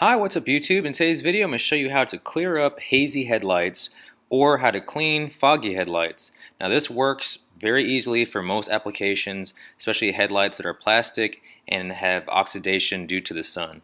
Hi, what's up YouTube? In today's video I'm going to show you how to clear up hazy headlights or how to clean foggy headlights. Now this works very easily for most applications, especially headlights that are plastic and have oxidation due to the sun.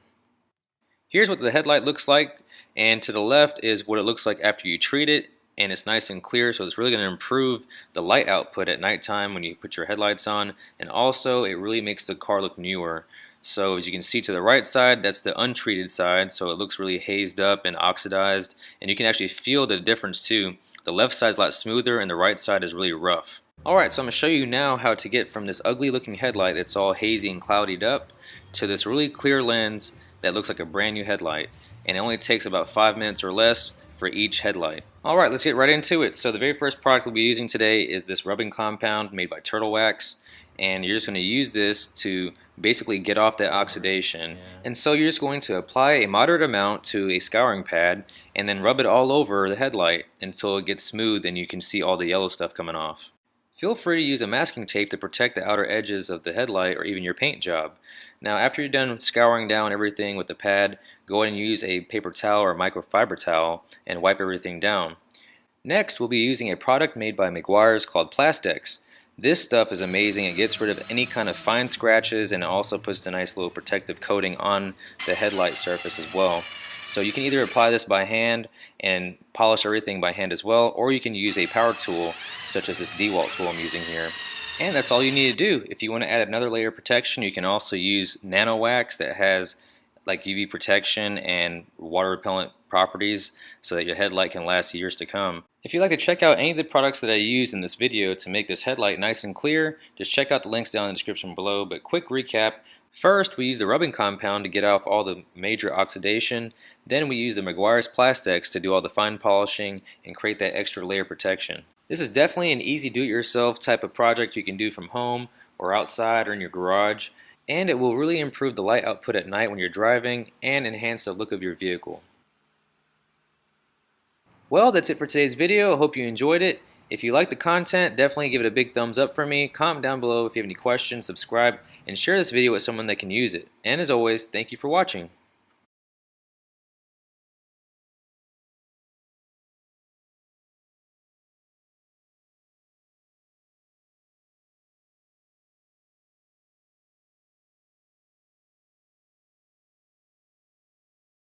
Here's what the headlight looks like, and to the left is what it looks like after you treat it, and it's nice and clear, so it's really going to improve the light output at nighttime when you put your headlights on, and also it really makes the car look newer. So as you can see to the right side, that's the untreated side, so it looks really hazed up and oxidized, and you can actually feel the difference too. The left side is a lot smoother and the right side is really rough. Alright, so I'm going to show you now how to get from this ugly looking headlight that's all hazy and cloudied up to this really clear lens that looks like a brand new headlight, and it only takes about 5 minutes or less for each headlight. Alright, let's get right into it. So the very first product we'll be using today is this rubbing compound made by Turtle Wax, and you're just going to use this to basically get off that oxidation. And so you're just going to apply a moderate amount to a scouring pad and then rub it all over the headlight until it gets smooth and you can see all the yellow stuff coming off. Feel free to use a masking tape to protect the outer edges of the headlight or even your paint job. Now after you're done scouring down everything with the pad, go ahead and use a paper towel or microfiber towel and wipe everything down. Next we'll be using a product made by Meguiar's called Plastex. This stuff is amazing. It gets rid of any kind of fine scratches and it also puts a nice little protective coating on the headlight surface as well. So you can either apply this by hand and polish everything by hand as well, or you can use a power tool such as this DeWalt tool I'm using here. And that's all you need to do. If you want to add another layer of protection, you can also use nano wax that has like UV protection and water repellent properties so that your headlight can last years to come. If you'd like to check out any of the products that I use in this video to make this headlight nice and clear, just check out the links down in the description below. But quick recap, first we use the rubbing compound to get off all the major oxidation, then we use the Meguiar's Plastex to do all the fine polishing and create that extra layer protection. This is definitely an easy do-it-yourself type of project you can do from home or outside or in your garage, and it will really improve the light output at night when you're driving and enhance the look of your vehicle. Well, that's it for today's video. I hope you enjoyed it. If you like the content, definitely give it a big thumbs up for me. Comment down below if you have any questions, subscribe, and share this video with someone that can use it. And as always, thank you for watching.